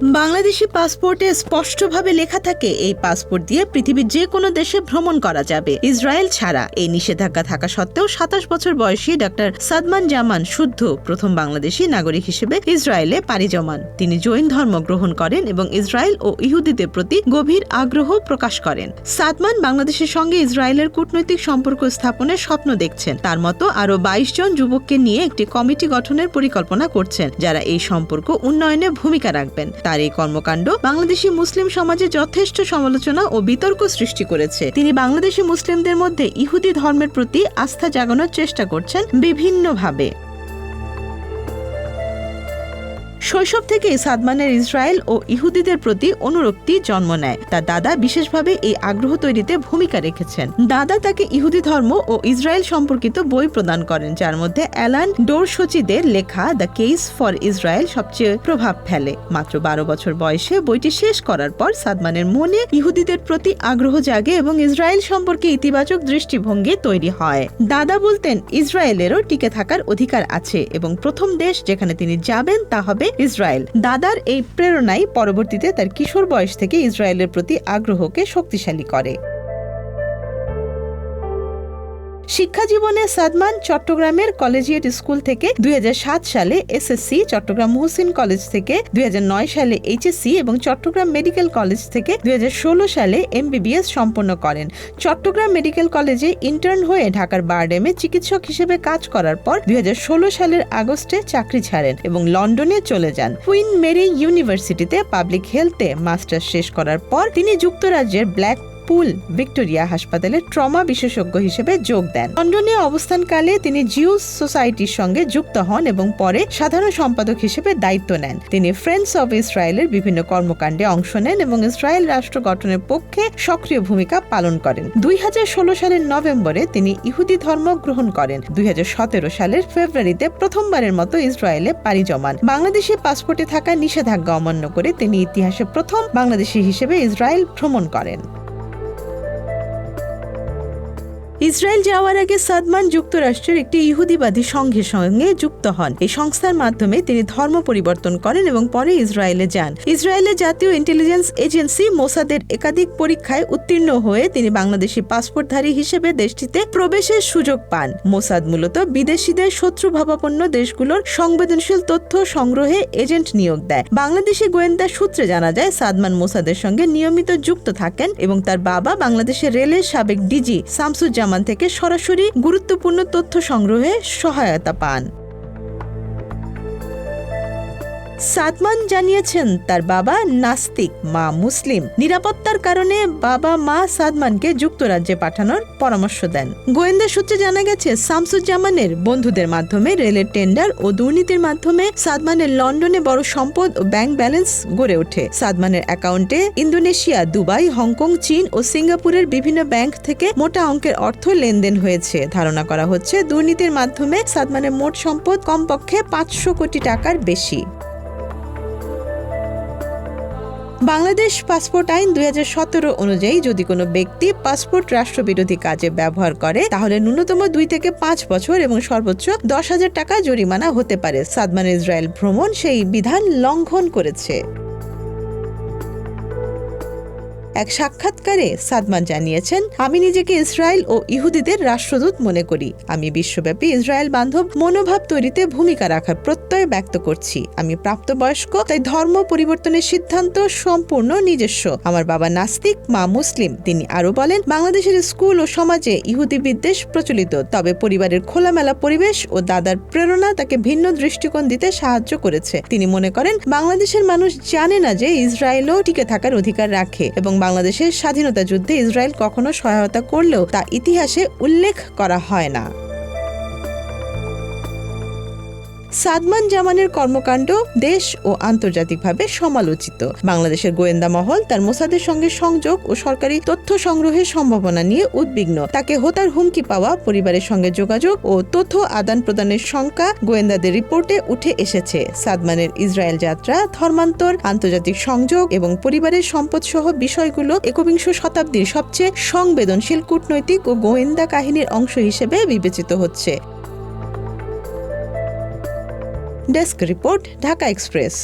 বাংলাদেশি পাসপোর্টে স্পষ্টভাবে লেখা থাকে এই পাসপোর্ট দিয়ে পৃথিবীর যে কোনো দেশে ভ্রমণ করা যাবে, ইসরায়েল ছাড়া। এই নিষেধাজ্ঞা থাকা সত্ত্বেও ২৭ বছর বয়সী ডক্টর সাদমান জামান শুদ্ধ প্রথম বাংলাদেশি নাগরিক হিসেবে ইসরায়েলে পাড়ি জমান। তিনি জৈন ধর্ম গ্রহণ করেন এবং ইসরায়েল ও ইহুদিদের প্রতি গভীর আগ্রহ প্রকাশ করেন। সাদমান বাংলাদেশের সঙ্গে ইসরায়েলের কূটনৈতিক সম্পর্ক স্থাপনের স্বপ্ন দেখছেন। তার মতো আরও ২২ জন যুবককে নিয়ে একটি কমিটি গঠনের পরিকল্পনা করছেন, যারা এই সম্পর্ক উন্নয়নে ভূমিকা রাখবেন। তার এই কর্মকাণ্ড বাংলাদেশি মুসলিম সমাজে যথেষ্ট সমালোচনা ও বিতর্ক সৃষ্টি করেছে। তিনি বাংলাদেশি মুসলিমদের মধ্যে ইহুদি ধর্মের প্রতি আস্থা জাগানোর চেষ্টা করছেন বিভিন্নভাবে। শৈশব থেকেই সাদমানের ইসরায়েল ও ইহুদিদের প্রতি অনুরক্তি জন্ম নেয়। তার দাদা বিশেষভাবে এই আগ্রহ তৈরিতে ভূমিকা রেখেছেন। দাদা তাকে ইহুদি ধর্ম ও ইসরায়েল সম্পর্কিত বই প্রদান করেন, যার মধ্যে অ্যালান ডোরশচিদের লেখা দ্য কেস ফর ইসরায়েল সবচেয়ে প্রভাব ফেলে। মাত্র ১২ বছর বয়সে বইটি শেষ করার পর সাদমানের মনে ইহুদিদের প্রতি আগ্রহ জাগে এবং ইসরায়েল সম্পর্কে ইতিবাচক দৃষ্টিভঙ্গি তৈরি হয়। দাদা বলতেন, ইসরায়েলেরও টিকে থাকার অধিকার আছে এবং প্রথম দেশ যেখানে তিনি যাবেন তা হবে ইসরায়েল। দাদার এই প্রেরণাই পরবর্তীতে তার কিশোর বয়স থেকে ইসরায়েলের প্রতি আগ্রহকে শক্তিশালী করে। শিক্ষা জীবনে সাদমান চট্টগ্রামের কলেজিয়েট স্কুল থেকে ২০০৭ সালে এসএসসি, চট্টগ্রাম মুহসিন কলেজ থেকে ২০০৯ সালে এইচএসসি এবং চট্টগ্রাম মেডিকেল কলেজ থেকে ২০১৬ সালে এমবিবিএস সম্পন্ন করেন। চট্টগ্রাম মেডিকেল কলেজে ইন্টার্ন হয়ে ঢাকার বারডেমে চিকিৎসক হিসেবে কাজ করার পর ২০১৬ সালের আগস্টে চাকরি ছাড়েন এবং লন্ডনে চলে যান। কুইন মেরি ইউনিভার্সিটিতে পাবলিক হেলথে মাস্টার্স শেষ করার পর তিনি যুক্তরাজ্যের ব্ল্যাক পুল ভিক্টোরিয়া হাসপাতালে ট্রমা বিশেষজ্ঞ হিসেবে যোগ দেন। লন্ডনে অবস্থানকালে তিনি জিউস সোসাইটির সঙ্গে যুক্ত হন এবং পরে সাধারণ সম্পাদক হিসেবে দায়িত্ব নেন। তিনি ফ্রেন্ডস অব ইসরায়েলের বিভিন্ন কর্মকাণ্ডে অংশ নেন এবং ইসরায়েল রাষ্ট্র গঠনের পক্ষে সক্রিয় ভূমিকা পালন করেন। ২০১৬ সালের নভেম্বরে তিনি ইহুদি ধর্ম গ্রহণ করেন। ২০১৭ সালের ফেব্রুয়ারিতে প্রথমবারের মতো ইসরায়েলে পাড়ি জমান। বাংলাদেশি পাসপোর্টে থাকা নিষেধাজ্ঞা অমান্য করে তিনি ইতিহাসে প্রথম বাংলাদেশি হিসেবে ইসরায়েল ভ্রমণ করেন। ইসরায়েল যাওয়ার আগে সাদমান যুক্তরাষ্ট্রের একটি ইহুদিবাদী সংঘের সঙ্গে যুক্ত হন। এই সংস্থার মাধ্যমে তিনি ধর্ম পরিবর্তন করেন এবং পরে ইসরায়েলে যান। ইসরায়েলের জাতীয় ইন্টেলিজেন্স এজেন্সি মোসাদের একাধিক পরীক্ষায় উত্তীর্ণ হয়ে তিনি বাংলাদেশি পাসপোর্টধারী হিসেবে দেশটিতে প্রবেশের সুযোগ পান। মোসাদ মূলত বিদেশিদের শত্রুভাবাপন্ন দেশগুলোর সংবেদনশীল তথ্য সংগ্রহে এজেন্ট নিয়োগ দেয়। বাংলাদেশি গোয়েন্দা সূত্রে জানা যায়, সাদমান মোসাদের সঙ্গে নিয়মিত যুক্ত থাকেন এবং তার বাবা বাংলাদেশের রেলের সাবেক ডিজি শামসুজ্জামান থেকে সরাসরি গুরুত্বপূর্ণ তথ্য সংগ্রহে সহায়তা পান। সাদমান জানিয়েছেন, তার বাবা নাস্তিক, মা মুসলিম। নিরাপত্তার কারণে বাবা মা সাদমানকে যুক্তরাজ্যে পাঠানোর পরামর্শ দেন। গোয়েন্দা সূত্রে জানা গেছে, শামসুজ্জামানের বন্ধুদের মাধ্যমে রেলের টেন্ডার ও দুর্নীতির মাধ্যমে সাদমানের লন্ডনে বড় সম্পদ ও ব্যাংক ব্যালেন্স গড়ে ওঠে। সাদমানের অ্যাকাউন্টে ইন্দোনেশিয়া, দুবাই, হংকং, চীন ও সিঙ্গাপুরের বিভিন্ন ব্যাংক থেকে মোটা অঙ্কের অর্থ লেনদেন হয়েছে। ধারণা করা হচ্ছে, দুর্নীতির মাধ্যমে সাদমানের মোট সম্পদ কমপক্ষে ৫০০ কোটি টাকার বেশি। বাংলাদেশ পাসপোর্ট আইন ২০১৭ অনুযায়ী যদি কোনো ব্যক্তি পাসপোর্ট রাষ্ট্রবিরোধী কাজে ব্যবহার করে, তাহলে ন্যূনতম ২ থেকে ৫ বছর এবং সর্বোচ্চ ১০,০০০ টাকা জরিমানা হতে পারে। সাদমান ইসরায়েল ভ্রমণ সেই বিধান লঙ্ঘন করেছে। এক সাক্ষাৎকারে সাদমান জানিয়েছেন, আমি নিজেকে ইসরায়েল ও ইহুদিদের রাষ্ট্রদূত মনে করি। আমি বিশ্বব্যাপী ইসরায়েল বান্ধব মনোভাব তৈরিতে ভূমিকা রাখার প্রত্যয় ব্যক্ত করছি। আমি প্রাপ্তবয়স্ক, তাই ধর্ম পরিবর্তনের সিদ্ধান্ত সম্পূর্ণ নিজস্ব। আমার বাবা নাস্তিক, মা মুসলিম। তিনি আরো বলেন, বাংলাদেশের স্কুল ও সমাজে ইহুদি বিদ্বেষ প্রচলিত, তবে পরিবারের খোলামেলা পরিবেশ ও দাদার প্রেরণা তাকে ভিন্ন দৃষ্টিকোণ দিতে সাহায্য করেছে। তিনি মনে করেন, বাংলাদেশের মানুষ জানে না যে ইসরায়েলও টিকে থাকার অধিকার রাখে এবং বাংলাদেশের স্বাধীনতা যুদ্ধে ইসরায়েল কখনো সহায়তা করলেও তা ইতিহাসে উল্লেখ করা হয় না। সাদমান জামানের কর্মকাণ্ড দেশ ও আন্তর্জাতিকভাবে সমালোচিত। বাংলাদেশের গোয়েন্দা মহল তার মোসাদের সঙ্গে সংযোগ ও সরকারি তথ্য সংগ্রহের সম্ভাবনা নিয়ে উদ্বিগ্ন। তাকে হত্যার হুমকি পাওয়া, পরিবারের সঙ্গে যোগাযোগ ও তথ্য আদান প্রদানের শঙ্কা গোয়েন্দাদের রিপোর্টে উঠে এসেছে। সাদমানের ইসরায়েল যাত্রা, ধর্মান্তর, আন্তর্জাতিক সংযোগ এবং পরিবারের সম্পদ সহ বিষয়গুলো একবিংশ শতাব্দীর সবচেয়ে সংবেদনশীল কূটনৈতিক ও গোয়েন্দা কাহিনীর অংশ হিসেবে বিবেচিত হচ্ছে। Desk report, Dhaka express.